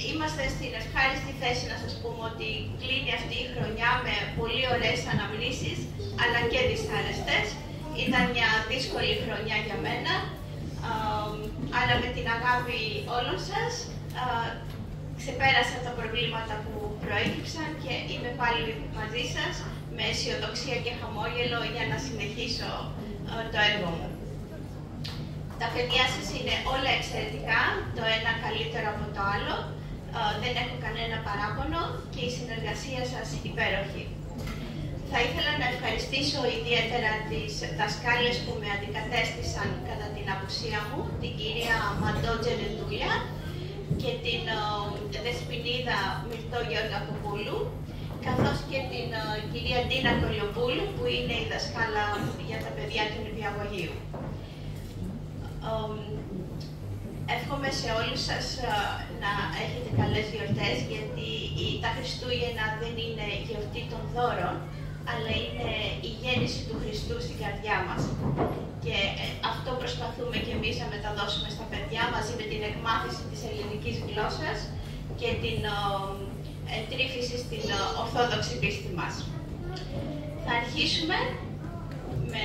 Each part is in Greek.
είμαστε στην ευχάριστη θέση να σας πούμε ότι κλείνει αυτή η χρονιά με πολύ ωραίες αναμνήσεις, αλλά και δυσάρεστες. Ήταν μια δύσκολη χρονιά για μένα, αλλά με την αγάπη όλων σας ξεπέρασα τα προβλήματα που προέκυψαν και είμαι πάλι μαζί σας με αισιοδοξία και χαμόγελο για να συνεχίσω το έργο μου. Τα παιδιά σας είναι όλα εξαιρετικά, το ένα καλύτερο από το άλλο. Δεν έχω κανένα παράπονο και η συνεργασία σας υπέροχη. Θα ήθελα να ευχαριστήσω ιδιαίτερα τις δασκάλες που με αντικατέστησαν κατά την απουσία μου, την κυρία Μαντώ Τζερεντούλια και την δεσποινίδα Μυρτώ Γεωργακοπούλου, καθώς και την κυρία Ντίνα Κολιοπούλου, που είναι η δασκάλα για τα παιδιά του νηπιαγωγείου. Εύχομαι σε όλους σας να έχετε καλές γιορτές, γιατί τα Χριστούγεννα δεν είναι γιορτή των δώρων, αλλά είναι η γέννηση του Χριστού στην καρδιά μας. Και αυτό προσπαθούμε και εμείς να μεταδώσουμε στα παιδιά, μαζί με την εκμάθηση της ελληνικής γλώσσας και την τρύφηση στην ορθόδοξη πίστη μας. Θα αρχίσουμε με...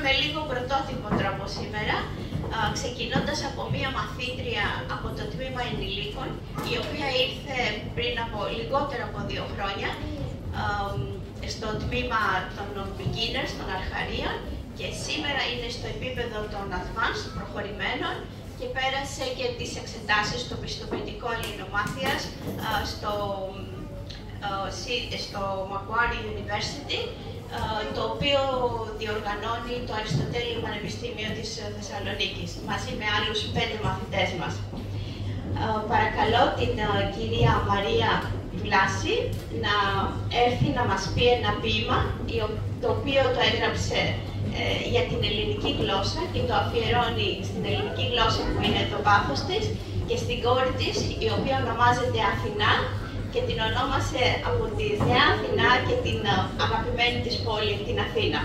με λίγο πρωτότυπο τρόπο σήμερα, ξεκινώντας από μία μαθήτρια από το τμήμα ενηλίκων, η οποία ήρθε πριν από λιγότερο από 2 χρόνια στο τμήμα των beginners, των αρχαρίων, και σήμερα είναι στο επίπεδο των advanced, προχωρημένων, και πέρασε και τις εξετάσεις στο πιστοποιητικό ελληνομάθειας στο Macquarie University, το οποίο διοργανώνει το Αριστοτέλειο Πανεπιστήμιο της Θεσσαλονίκης, μαζί με άλλους 5 μαθητές μας. Παρακαλώ την κυρία Μαρία Βλάση να έρθει να μας πει ένα ποίημα, το οποίο το έγραψε για την ελληνική γλώσσα και το αφιερώνει στην ελληνική γλώσσα που είναι το πάθος της και στην κόρη της, η οποία ονομάζεται Αθηνά, και την ονόμασε από τη Νέα Αθηνά και την αγαπημένη της πόλη, την Αθήνα.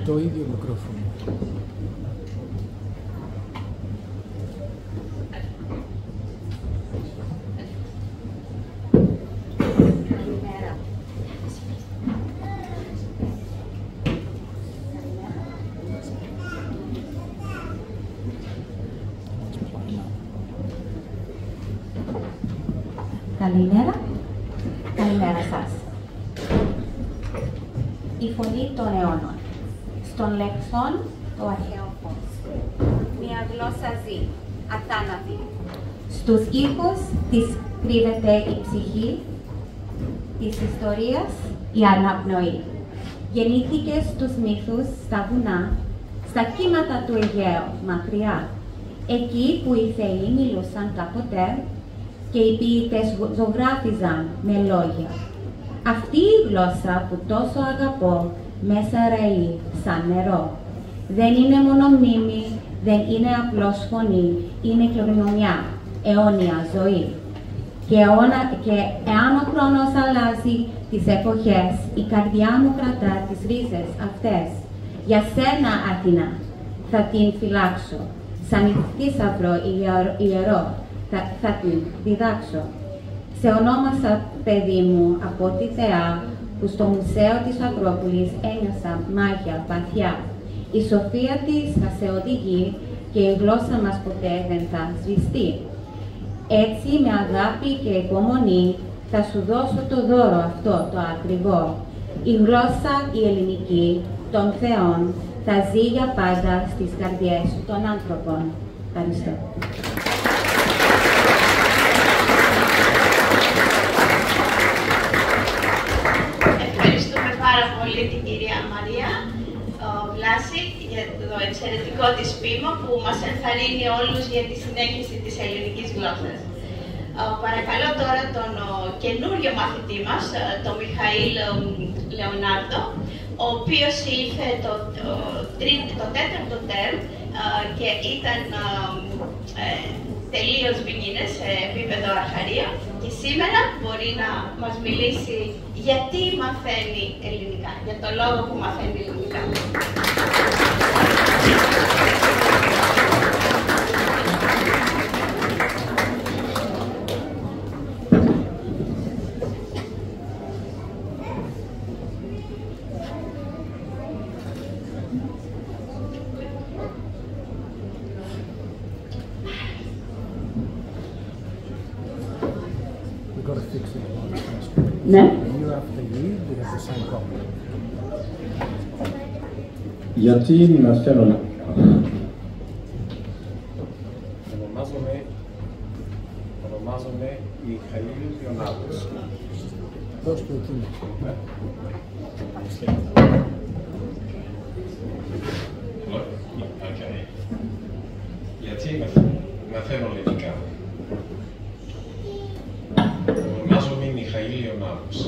Το ίδιο μικρόφωνο. Καλημέρα. Καλημέρα σας. Η φωνή των αιώνων. Στον λεξόν το αρχαίο φως. Μια γλώσσα ζει, αθάνατη. Στους ήχους της κρύβεται η ψυχή της ιστορίας, η αναπνοή. Γεννήθηκε στους μύθους, στα βουνά, στα κύματα του Αιγαίου, μακριά. Εκεί που οι θεοί μιλούσαν κάποτε και οι ποιητές ζωγράφιζαν με λόγια. Αυτή η γλώσσα που τόσο αγαπώ μέσα ρέει σαν νερό. Δεν είναι μόνο μνήμη, δεν είναι απλώς φωνή, είναι κληρονομιά, αιώνια ζωή. Και εάν ο χρόνος αλλάζει τις εποχές, η καρδιά μου κρατά τις ρίζες αυτές. Για σένα, Αθηνά, θα την φυλάξω, σαν θησαυρό ιερό, θα την διδάξω. Σε ονόμασα, παιδί μου, από τη θεά, που στο Μουσείο της Ακρόπολης ένιωσα μάγια βαθιά. Η σοφία της θα σε οδηγεί και η γλώσσα μας ποτέ δεν θα σβηστεί. Έτσι, με αγάπη και υπομονή, θα σου δώσω το δώρο αυτό το ακριβό. Η γλώσσα, η ελληνική, των θεών, θα ζει για πάντα στις καρδιές των άνθρωπων. Ευχαριστώ. Ευχαριστούμε πάρα πολύ την κυρία Μαρία Βλάση για το εξαιρετικό της ποίημα που μας ενθαρρύνει όλους για τη συνέχιση της ελληνικής γλώσσας. Παρακαλώ τώρα τον καινούριο μαθητή μας, τον Μιχαήλ Λεωνάρντο, ο οποίος ήρθε το 4ο τέρμ και ήταν τελείως βιγίνες σε επίπεδο αρχαρία και σήμερα μπορεί να μας μιλήσει γιατί μαθαίνει ελληνικά, για το λόγο που μαθαίνει ελληνικά. Ναι. Γιατί μαθαίνω. Ονομάζομαι Μιχαήλ Ιωνάτος. Δώσ' του εκείνο. Γιατί μαθαίνω ελληνικά. Ονομάζομαι Μιχαήλ Ιωνάτος.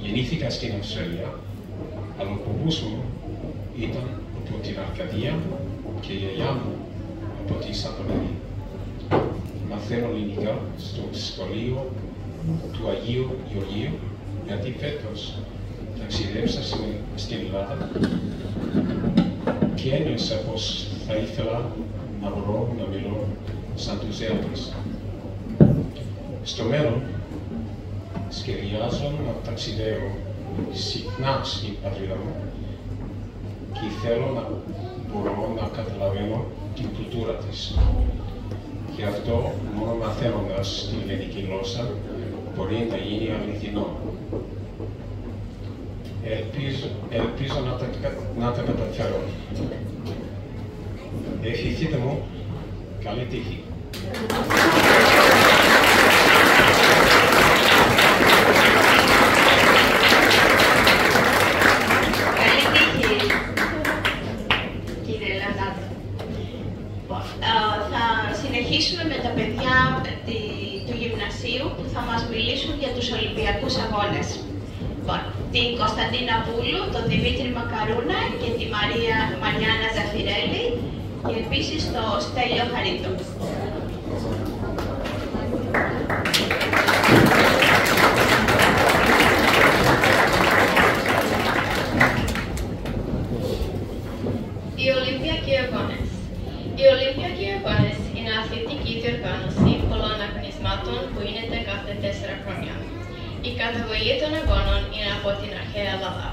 Γεννήθηκα στην Αυστραλία, αλλά ο παππούς μου ήταν από την Αρκαδία και η γιαγιά μου από τη Σαντορίνη. Μαθαίνω ελληνικά στο σχολείο του Αγίου Γεωργίου, γιατί φέτος ταξιδέψα στην Ελλάδα και ένιωσα πως θα ήθελα να μπορώ να μιλώ σαν τους Έλληνες. Στο μέλλον, σχεδιάζω να ταξιδεύω συχνά στην πατρίδα μου και θέλω να μπορώ να καταλαβαίνω την κουλτούρα της. Και αυτό, μόνο μαθαίνοντας την ελληνική γλώσσα, μπορεί να γίνει αληθινό. Ελπίζω να τα καταφέρω. Ευχηθείτε μου καλή τύχη. Καλή τύχη, κύριε Λανάτο. Θα συνεχίσουμε με τα παιδιά του γυμνασίου που θα μας μιλήσουν για τους Ολυμπιακούς Αγώνες. Την Κωνσταντίνα Πούλου, τον Δημήτρη Μακαρούνα και τη Μαριάννα Ζαφυρέλη και επίσης το Στέλιο Χαρίτο. Οι Ολυμπιακοί Αγώνες. Οι Ολυμπιακοί Αγώνες είναι αθλητική διοργάνωση πολλών αγωνισμάτων που γίνεται κάθε 4 χρόνια. Η καταγωγή των αγώνων είναι από την αρχαία Ελλάδα.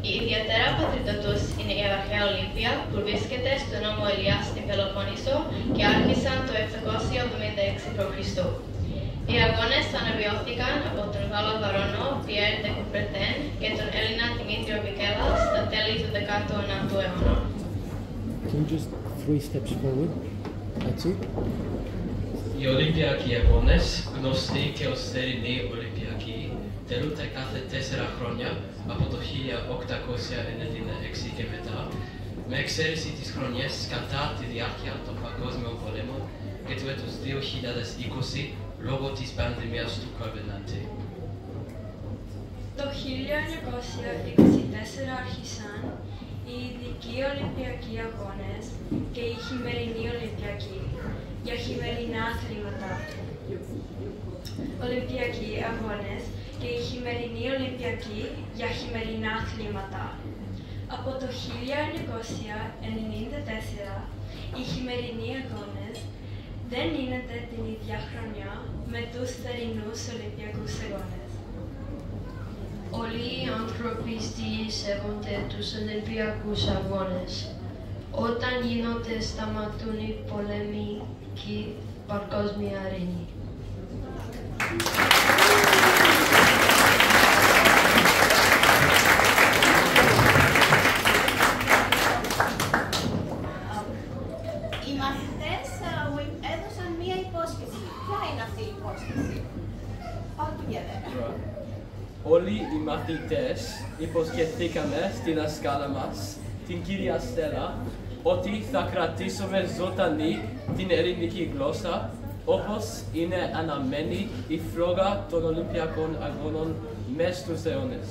Η ιδιαίτερα πατρίδα τους είναι η αρχαία Ολύμπια που βρίσκεται στον νόμο Ηλιά στην Πελοπόννησο και άρχισαν το 776 π.Χ. Οι αγώνες αναβιώθηκαν από τον Γάλλο βαρόνο Πιέρ ντε Κουμπερτέν και τον Έλληνα Δημήτριο Βικέλα στα τέλη του 19ου αιώνα. Can you just 3 steps forward? That's it. Οι Ολυμπιακοί Αγώνες, γνωστοί και ως θερινοί Ολυμπιακοί, τελούνται κάθε 4 χρόνια από το 1896 και μετά, με εξαίρεση τις χρονιές κατά τη διάρκεια των παγκόσμιων πολέμων και του έτους 2020 λόγω της πανδημίας του COVID-19. Το 1924 άρχισαν οι ειδικοί Ολυμπιακοί Αγώνες και οι χειμερινοί Ολυμπιακοί για χειμερινά αθλήματα. Ολυμπιακοί Αγώνες και οι χειμερινοί Ολυμπιακοί για χειμερινά αθλήματα. Από το 1994 οι χειμερινοί αγώνες δεν γίνεται την ίδια χρονιά με τους θερινούς Ολυμπιακούς Αγώνες. Όλοι οι άνθρωποι σέβονται τους Ολυμπιακούς Αγώνες. Όταν γίνονται σταματούν οι πολέμοι και η παγκόσμια ειρήνη. Οι μαθητές μου έδωσαν μία υπόσχεση. Ποια είναι αυτή η υπόσχεση? All together. Όλοι οι μαθητές υποσχεθήκαμε στην δασκάλα μας, την κυρία Στέλλα, ότι θα κρατήσουμε ζωντανή την ελληνική γλώσσα, όπως είναι αναμένη η φλόγα των Ολυμπιακών Αγώνων μες στους αιώνες.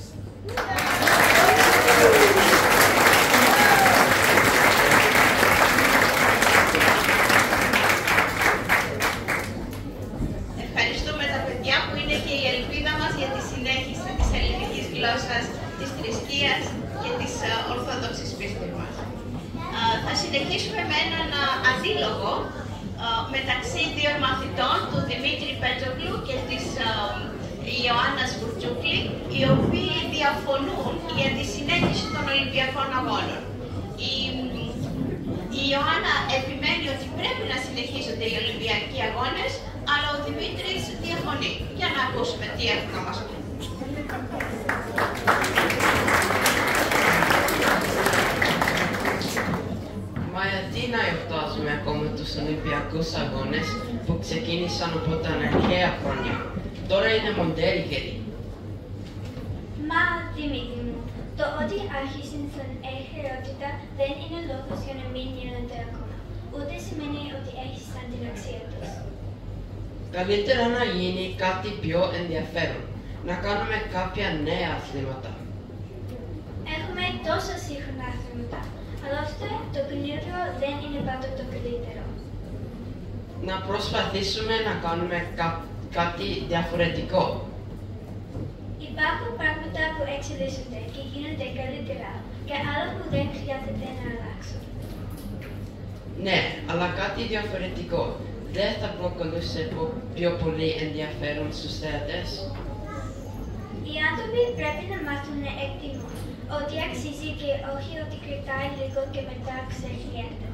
με έναν αντίλογο μεταξύ δύο μαθητών, του Δημήτρη Πέτρογλου και της Ιωάννας Βουρτζούκλη, οι οποίοι διαφωνούν για τη συνέχιση των Ολυμπιακών Αγώνων. Η Ιωάννα επιμένει ότι πρέπει να συνεχίζονται οι Ολυμπιακοί Αγώνες, αλλά ο Δημήτρης διαφωνεί. Για να ακούσουμε τι έχουν να μας πει. Μα γιατί να εορτάζουμε ακόμα τους Ολυμπιακούς Αγώνες που ξεκίνησαν από τα αρχαία χρόνια? Τώρα είναι μοντέρικεροι. Μα, Δημήτρη μου, το ότι άρχισαν στην αρχαιότητα δεν είναι λόγος για να μην γίνονται ακόμα. Ούτε σημαίνει ότι έχισαν την αξία τους. Καλύτερα να γίνει κάτι πιο ενδιαφέρον. Να κάνουμε κάποια νέα αθλήματα. Έχουμε τόσα σύγχρονα αθλήματα, αλλά αυτό το καινούριο δεν είναι πάντα το καλύτερο. Να προσπαθήσουμε να κάνουμε κάτι διαφορετικό. Υπάρχουν πράγματα που εξελίσσονται και γίνονται καλύτερα και άλλα που δεν χρειάζεται να αλλάξουν. Ναι, αλλά κάτι διαφορετικό δεν θα προκαλούσε πιο πολύ ενδιαφέρον στους θεατές. Οι άνθρωποι πρέπει να μάθουν να εκτιμούν ότι αξίζει και όχι ότι κριτάει λίγο και μετά ξεχνιέται.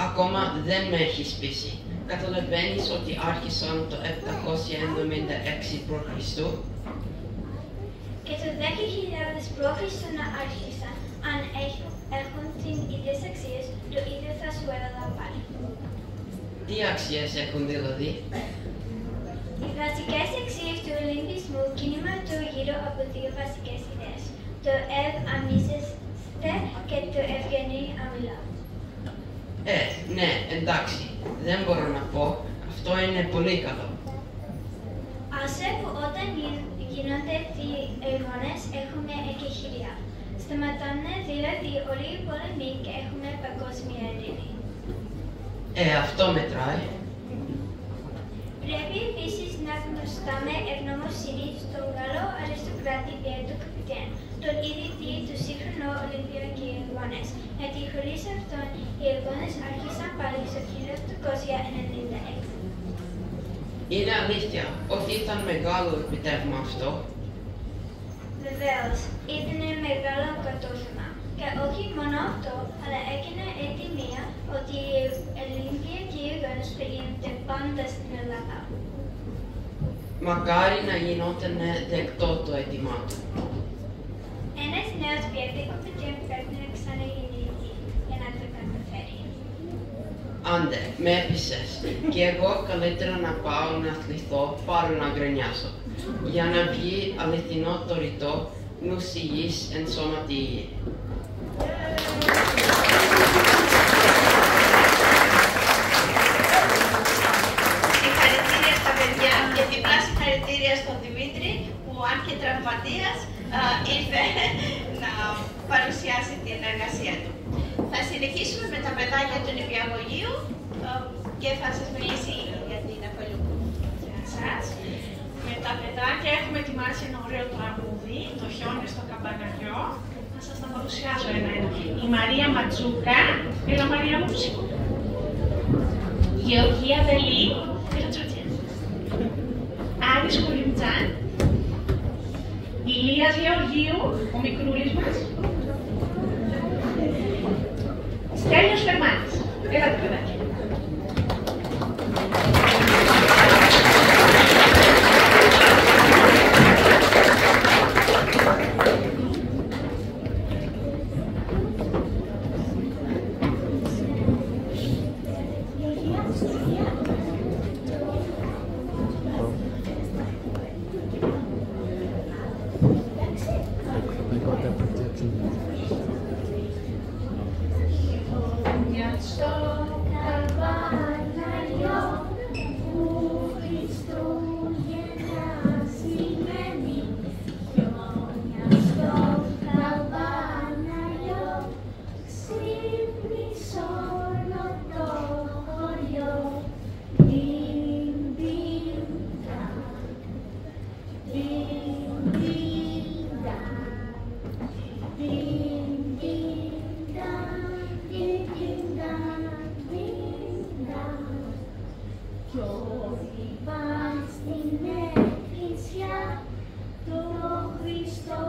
Ακόμα δεν με έχεις πείσει. Καταλαβαίνεις ότι άρχισαν το 776 π.Χ. Και το 10.000 π.Χ. να άρχισαν, αν έχουν τις ίδιες αξίες, το ίδιο θα σου έλεγα πάλι. Τι αξίες έχουν δηλαδή? Οι βασικές αξίες του Ολυμπισμού κινούνται γύρω από δύο βασικές ιδέες. Το αμίζεστε και το ευγενή αμιλά. Ναι, εντάξει. Δεν μπορώ να πω. Αυτό είναι πολύ καλό. Άσε που όταν γίνονται οι αγώνες έχουμε εκεχηρία. Σταματάνε δηλαδή όλοι οι πόλεμοι και έχουμε παγκόσμια ειρήνη. Αυτό μετράει. Πρέπει επίσης να γνωστάμε ευγνωμοσύνη στον Γάλλο αριστοκράτη Πιέρ του Καπιτέν, τον ιδρυτή του σύγχρονου Ολυμπιακού Αγώνες, γιατί χωρίς αυτόν οι αγώνες άρχισαν πάλι στο 1896. Είναι αλήθεια ότι ήταν μεγάλο επιτεύγμα αυτό. Βεβαίως, ήταν μεγάλο κατόρθωμα. Και όχι μόνο αυτό, αλλά έκανε ετοιμία ότι οι Ολυμπιακοί Αγώνες θα γίνονται πάντα στην Ελλάδα. Μακάρι να γινόταν δεκτό το αίτημά του. Ένας νέος Πιέρ πρέπει να ξαναγεννηθεί για να το καταφέρει. Άντε, με έπεισες. Και εγώ καλύτερα να πάω να αθληθώ παρά να γκρινιάσω. Για να βγει αληθινό το ρητό, νους υγιής εν σώματι υγιή. Συγχαρητήρια στα παιδιά και διπλά συγχαρητήρια στον Δημήτρη που αν και τραυματίας ήρθε να παρουσιάσει την εργασία του. Θα συνεχίσουμε με τα παιδάκια του νηπιαγωγείου και θα σας μιλήσει για την Γεια σας. Με τα παιδάκια έχουμε ετοιμάσει ένα ωραίο τραγούδι, το χιόνι στο καμπαναριό. Να σας τα παρουσιάσω ένα-ένα. Η Μαρία Ματζούκα, έλα Μαρία μου, σηκώ. Γεωργία Βελή, έλα Τσότσια. Άρης Κουλιντζάν. Ηλίας Γεωργίου, ο μικρούλης μας. Στέλιος Φερμάνης, έλα τα παιδάκια. κι όλοι πάνε στην εκκλησιά το Χριστό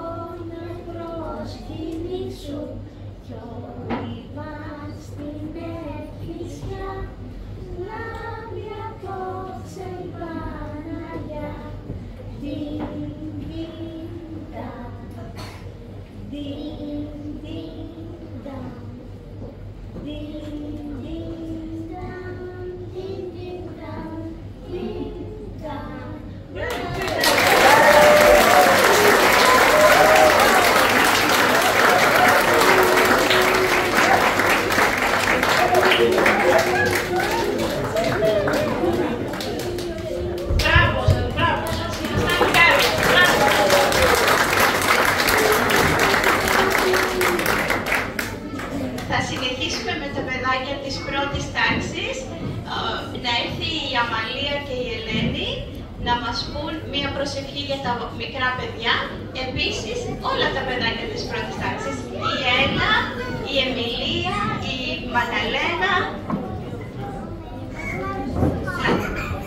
να προσκυνήσουν κι όλοι πάνε στην εκκλησιά λάμπια κόψε η Παναγιά Διν, διν, δα, διν, διν, δα, διν, διν, δα, διν, διν, δα, διν, δα. Θα συνεχίσουμε με τα παιδάκια της πρώτης τάξης, να έρθει η Αμαλία και η Ελένη να μας πούν μία προσευχή για τα μικρά παιδιά. Επίσης όλα τα παιδάκια της πρώτης τάξης, η Έλα, η Εμιλία, η Μαναλένα,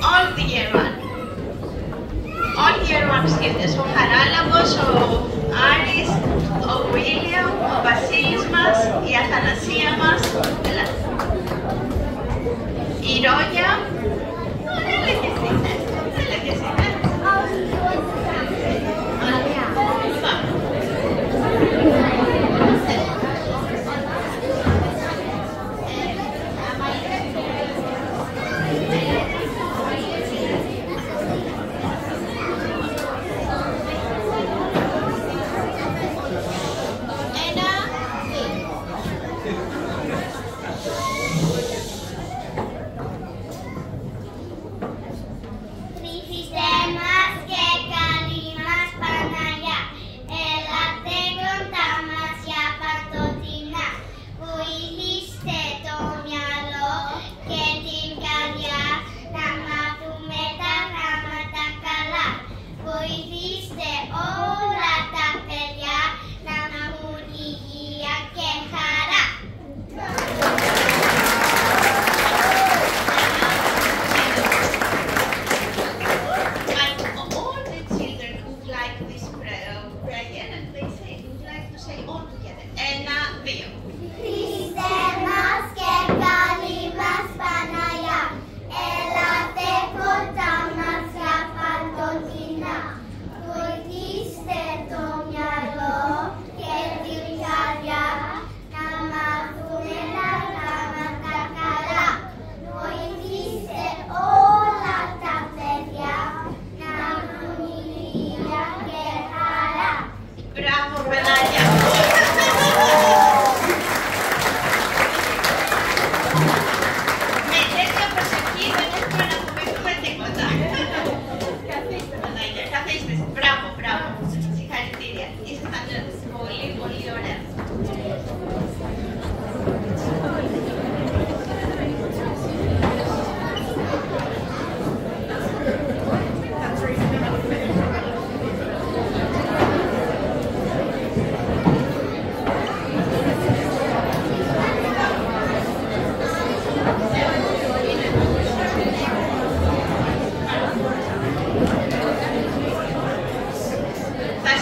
all the year one. All year one σκέφτες, ο Χαράλαμπος, ο Άρης, ο Βίλιαμ, ο Βασίλης μας, η Αθανασία μας, η Ρόνια, έλα και εσύ, έλα και εσύ,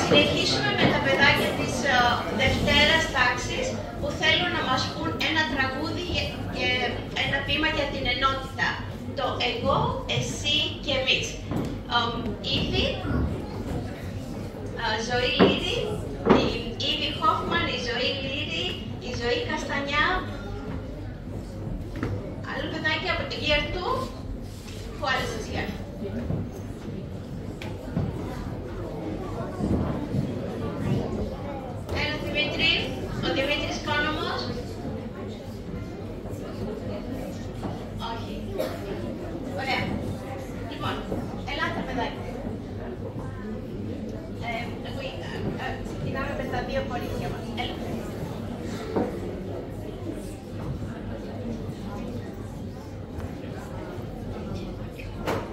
συνεχίσουμε με τα παιδάκια της Δευτέρας τάξης που θέλουν να μας πούν ένα τραγούδι και ένα ποίημα για την ενότητα. Το εγώ, εσύ και εμείς. Ήδη, Ζωή Λύρη, η Ήβη Χόφμαν, η Ζωή Λύρη, η Ζωή Καστανιά. Άλλο παιδάκι από το Year 2. Who else is here? Ένα Δημήτρη, ο Δημήτρης Κόνομος. Όχι. Ωραία. Λοιπόν, ελάτε παιδάκι. Ξεκινάμε με τα δύο κορίτσια μας. Έλα.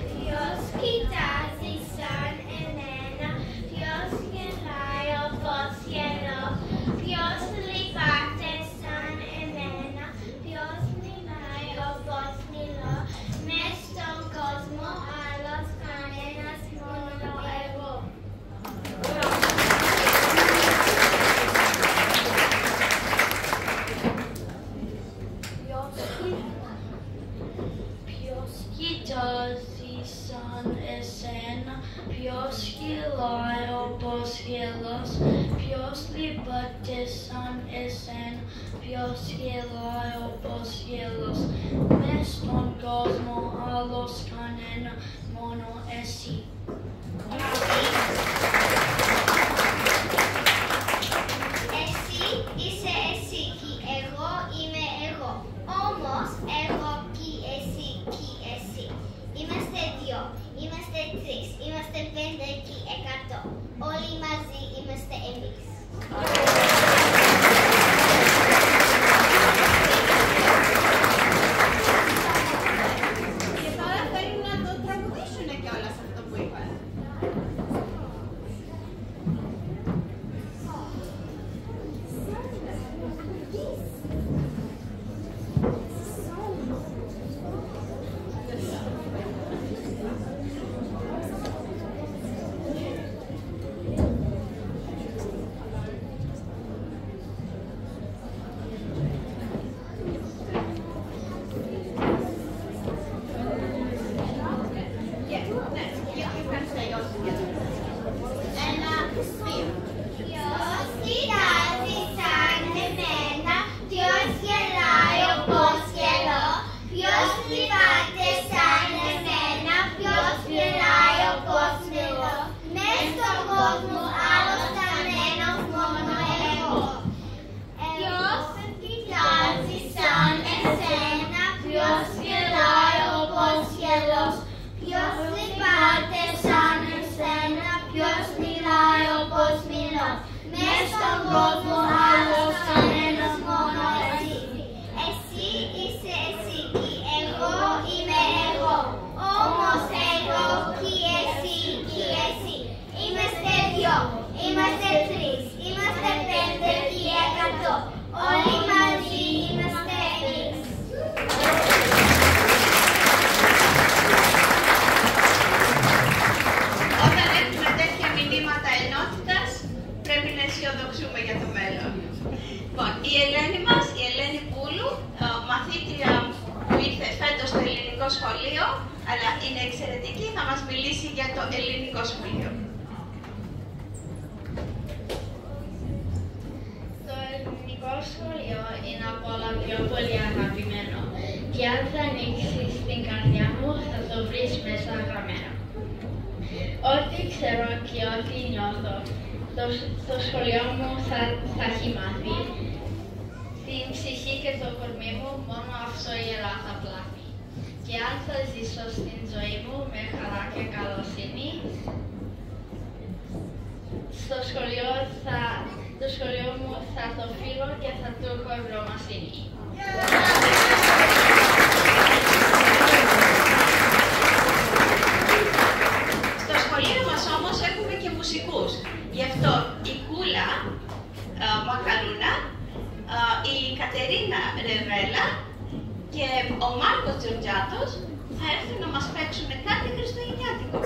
Ποιος σαν εσένα, ποιος γελάει όπως γελάς, ποιος λυπάται σαν εσένα, ποιος γελάει όπως γελάς. Μες στον κόσμο άλλος κανένα, μόνο εσύ. Εσύ είσαι εσύ και εγώ είμαι εγώ. Όμως εγώ και εσύ και εσύ. Είμαστε δυο, είμαστε τρεις, είμαστε 5 και 100. Όλοι μαζί είμαστε εμείς. Και τώρα θέλουν να το τραγουδήσουν κιόλας αυτό που είπαν. Σχολείο, αλλά είναι εξαιρετική, θα μας μιλήσει για το ελληνικό σχολείο. Το ελληνικό σχολείο είναι από όλα πιο πολύ αγαπημένο και αν θα ανοίξεις την καρδιά μου θα το βρεις μέσα γραμμένο. Ό,τι ξέρω και ό,τι νιώθω, το σχολείο μου θα έχει μάθει. Την ψυχή και το κορμί μου μόνο αυτό η Ελλάδα θα πλάθει. Και αν θα ζήσω στην ζωή μου με χαρά και καλοσύνη, το σχολείο μου θα το φύγω και θα του έχω ευγνωμοσύνη. Στο σχολείο μας όμως έχουμε και μουσικούς. Γι' αυτό η Κούλα Μακαλούνα, η Κατερίνα Ρεβέλα και ο Μάρκος Τζορτζάτος θα έρθουν να μας παίξουν κάτι χριστουγεννιάτικο.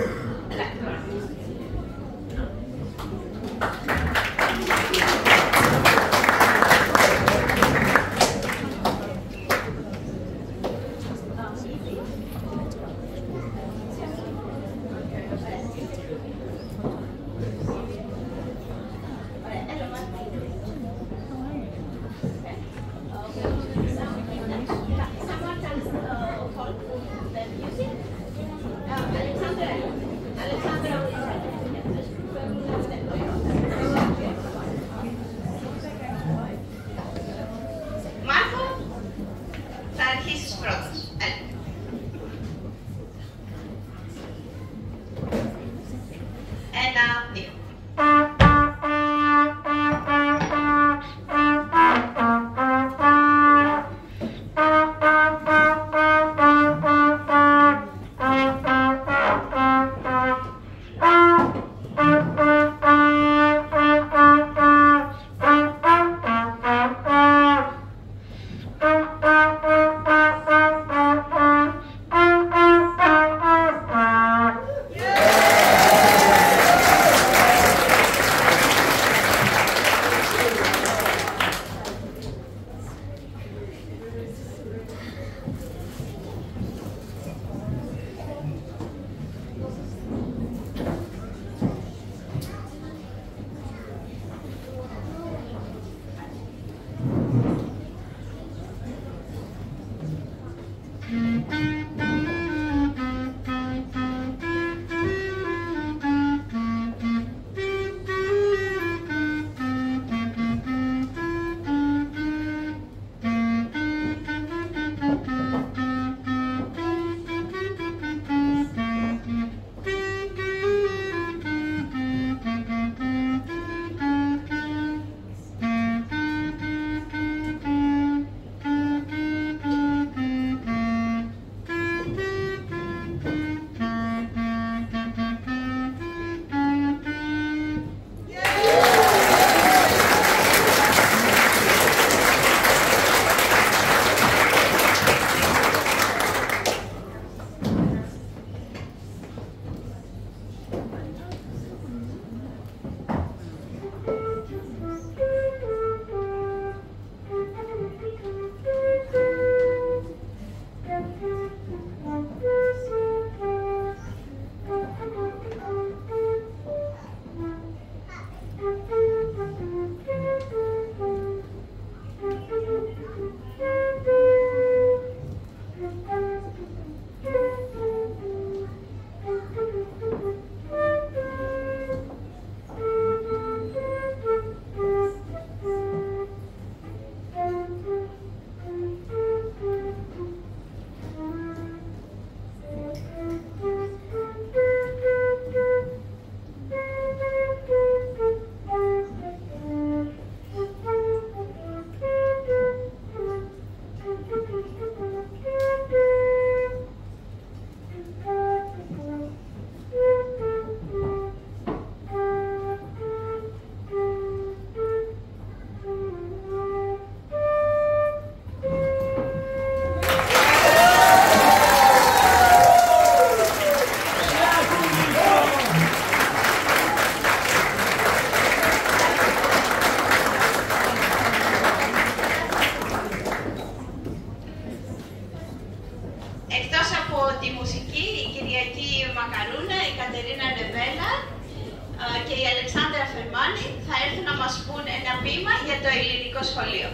και η Αλεξάνδρα Φερμάνη θα έρθουν να μας πούν ένα ποίημα για το ελληνικό σχολείο.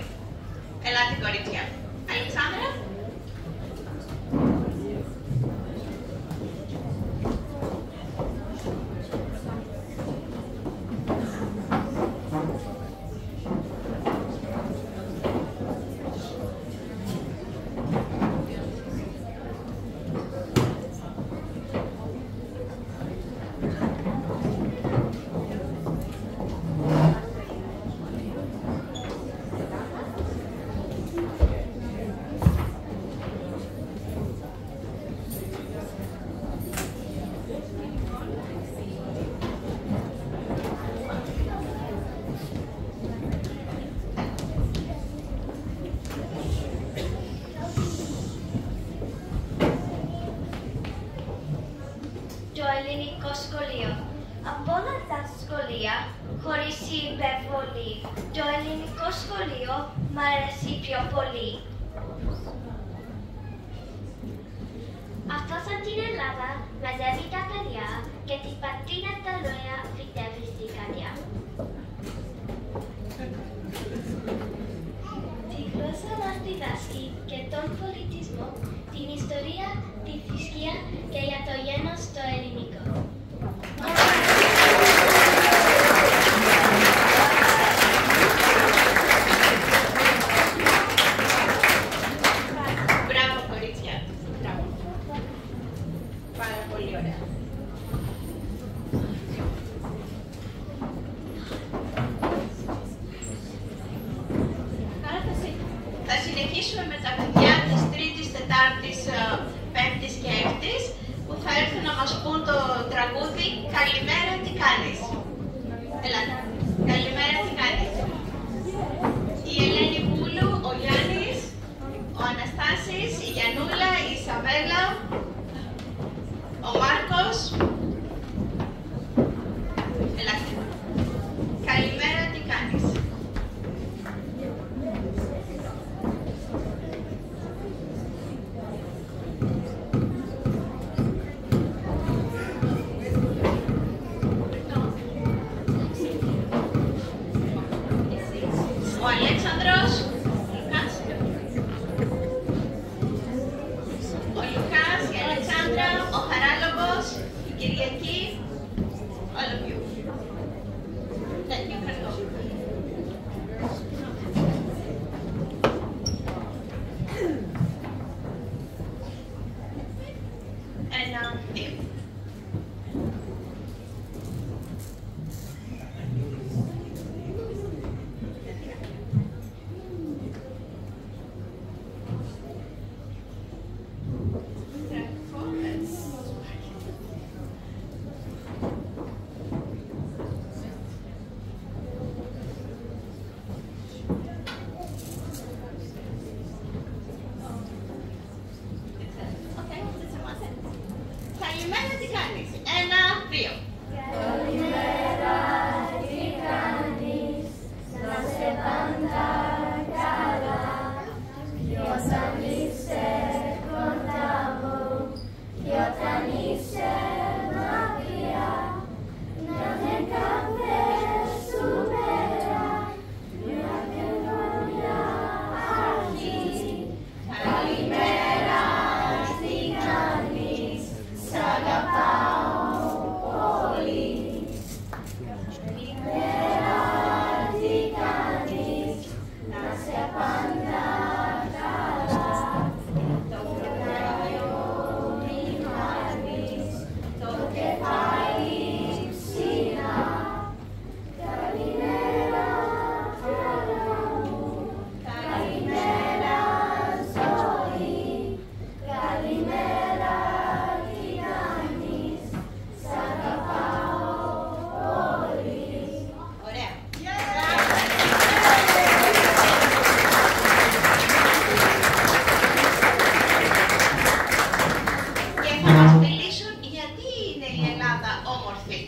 Ελάτε κορίτσια. Αλεξάνδρα. Το ελληνικό σχολείο. Από όλα τα σχολεία, χωρίς υπερβολή, το ελληνικό σχολείο μ' αρέσει πιο πολύ. Αυτό σαν την Ελλάδα μαζεύει τα παιδιά και της πατρίνας τα λόγια φυτεύει στη καρδιά. Τη γλώσσα μας διδάσκει και τον πολιτισμό, την ιστορία, τη θρησκεία και για το γένος το ελληνικό. Μπράβο κορίτσια. Μπράβο. Πάρα πολύ ωραία. Θα συνεχίσουμε με τα παιδιά της 3ης, 4ης, 5ης και 6ης που θα έρθουν να μας πούν το τραγούδι «Καλημέρα, τι κάνεις». Ελάτε. Καλημέρα, τι κάνεις. Η Ελένη Πούλου, ο Γιάννης, ο Αναστάσης, η Γιαννούλα, η Ισαβέλα, ο Μάρκος. Ελάτε. Καλημέρα, τι κάνεις. Ο Αλέξανδρος Λουκάς. ο Λουκάς, η Αλεξάνδρα, ο Χαράλαμπος, η Κυριακή, all of you. Then you can go. And Tim. Καλημέρα, τι κάνεις? 1, 2. Καλημέρα, τι κάνεις? Να σε πάντα καλά. Κι όταν είσαι κοντά μου, κι όταν είσαι μακριά, να είναι κάθε σου μέρα μια καινούργια αρχή. Καλημέρα, τι κάνεις? Σ' αγαπάω πολύ. Καλημέρα, τι κάνεις? Να σε πάντα καλά. Το κρανίο μην χάνεις, το κεφάλι ψηλά. Καλημέρα, χαρά μου. Καλημέρα, ζωή. Καλημέρα, τι κάνεις? Σ' αγαπάω πολύ. Ωραία. Και θα μας μιλήσουν γιατί είναι η Ελλάδα όμορφη.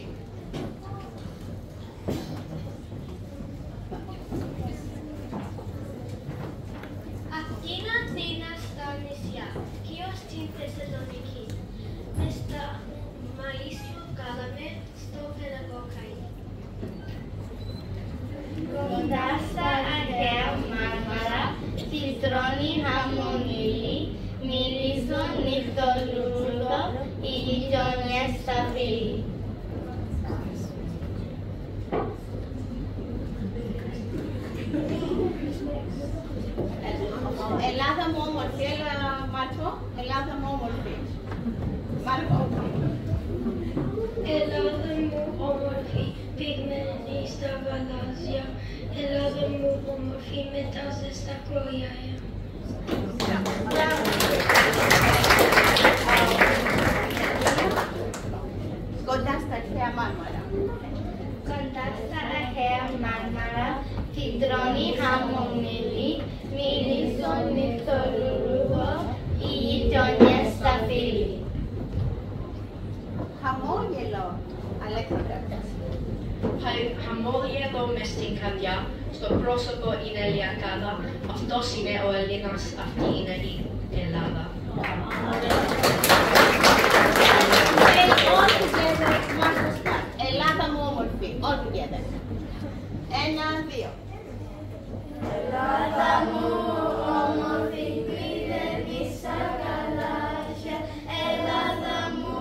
Αθήνα, Αθήνα στα νησιά, κύριο στην Θεσσαλονίκη. Μες στα Μαΐσιο κάλαμε στο Πελαγόκαΐ. Κοντά στα αρχαία Μάρμαρα, τη τρώνει χαμονίλη, μυρίζουν νυχτολούδο, οι γειτονιές στα φίλη. Ελλάδα μου όμορφη, έλα Μάρκο, Ελλάδα μου όμορφη. Μάρκο. Ελλάδα μου όμορφη, πυγμένη στα γαλάζια. Ελλάδα μου όμορφη, με τα ζεστά κροιάρια. Κοντά στα αρχαία Μάρμαρα. Κοντά στα αρχαία Μάρμαρα, τη τρώνει χαμομήλι, μυρίζουν νυχτολούδο, οι γειτονιές στα φίλη. Χαμόγελο, Αλέξανδρα. Χαμόγελο μες στην καρδιά, στο πρόσωπο είναι λιακάδα, αυτός είναι ο Έλληνας, αυτή είναι η Ελλάδα. All together, Marco start. Ελλάδα μου όμορφη, all together. 1, 2. Ελλάδα μου όμορφη, πηγαίνει στα γαλάζια. Ελλάδα μου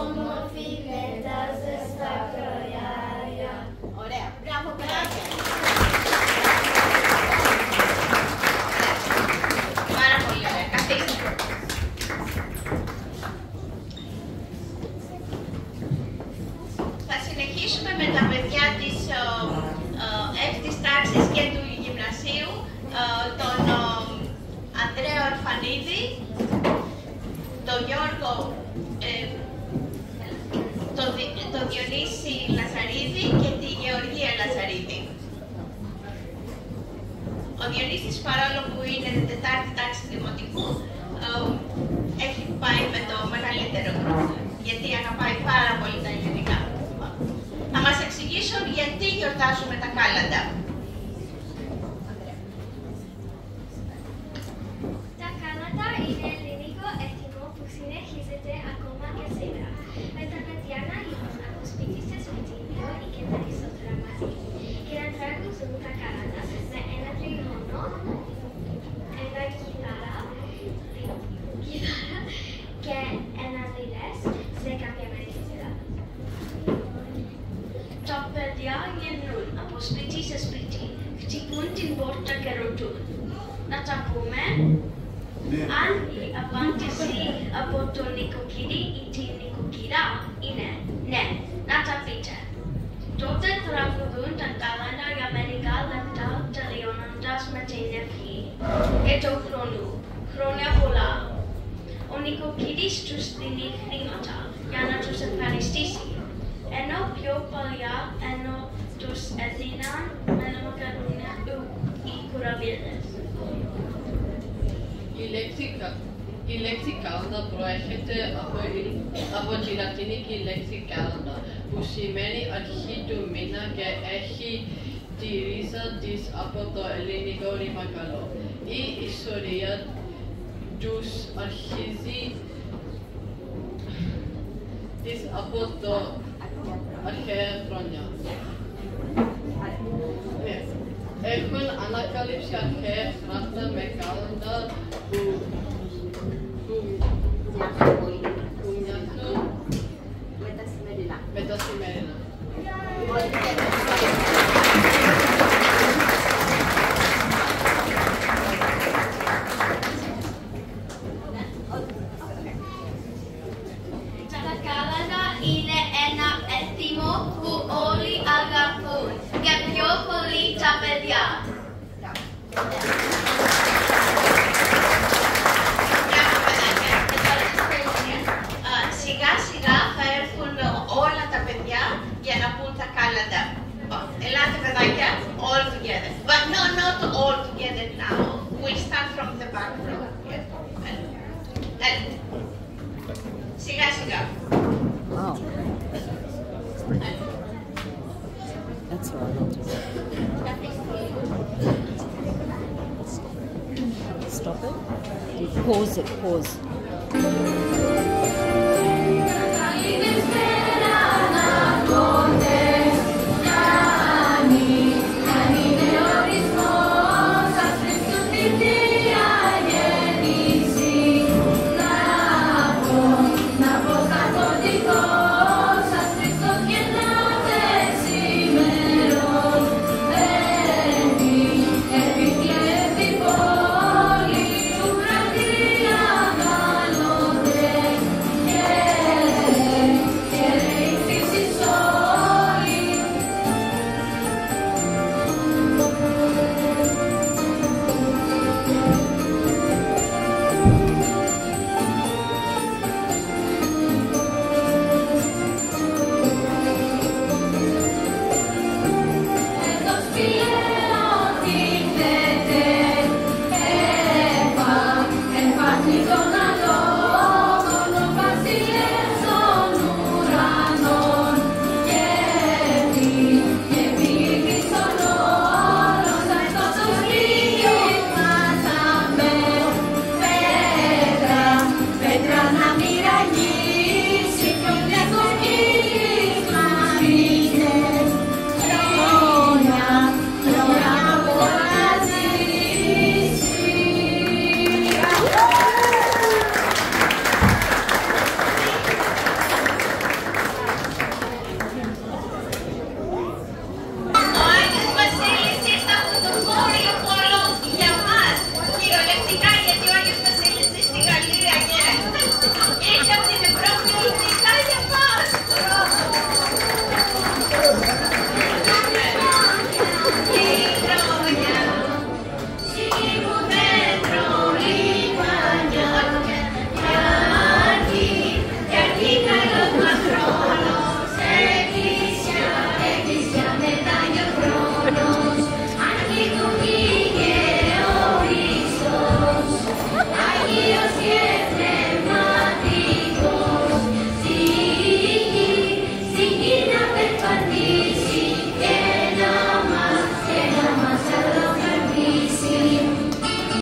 όμορφη, με τα ζεστά κροιάρια. Ωραία, μπράβο παιδάκια. Πάρα πολύ ωραία, καθίστε. Θα συνεχίσουμε με τα παιδιά της 6ης τάξης και του γυμνασίου, τον Ανδρέα Ορφανίδη, τον Γιώργο, τον Διονύση Λαζαρίδη και τη Γεωργία Λαζαρίδη. Ο Διονύσης, παρόλο που είναι 4η τάξη δημοτικού, έχει πάει με το μεγαλύτερο групpo, γιατί αγαπάει πάρα πολύ τα ελληνικά. Θα μας εξηγήσουν γιατί γιορτάζουμε τα κάλαντα. Τα κάλαντα είναι ελληνικό έθιμο που συνεχίζεται ακόμα και σήμερα. Με τα παιδιά να γίνουν από σπίτι σε σπίτι, λίγο ή και περισσότερα μαζί, και να τραγουδούν τα κάλαντα με ένα τριγώνο, ένα κιθάρα την πόρτα και ρωτούν. Να τα πούμε. Αν η απάντηση από τον νοικοκυρί ή την νοικοκυρά είναι ναι, να τα πείτε. Τότε τραγουδούν τα τάλαντα για μερικά λεπτά τελειώνοντας με την ευχή και το χρόνο. Χρόνια πολλά. Ο νοικοκυρής τους δίνει χρήματα για να τους ευχαριστήσει, ενώ πιο παλιά ενώ τους έδιναν με μακαρόνια ή κουραβίδες. Η λέξη κάλαντα προέρχεται από τη λατινική λέξη κάλαντα, που σημαίνει αρχή του μήνα και έχει τη ρίζα της από το ελληνικό ρήμα καλό. Η ιστορία τους αρχίζει από το αρχαία χρόνια. Έχουν ανακαλύψει αρχαία γράμματα με κάλαντα που μοιάζουν με τα σημερινά. Τα κάλαντα είναι ένα έθιμο που όλοι αγαπούν και πιο πολύ τα παιδιά. Σιγά σιγά θα έρθουν όλα τα παιδιά για να πούν τα κάλαντα. Ελάτε παιδάκια, all together. But no, not all together now. We start from the back row. Σιγά σιγά. Wow. That's all right. Stop it. Pause it, pause. Peace.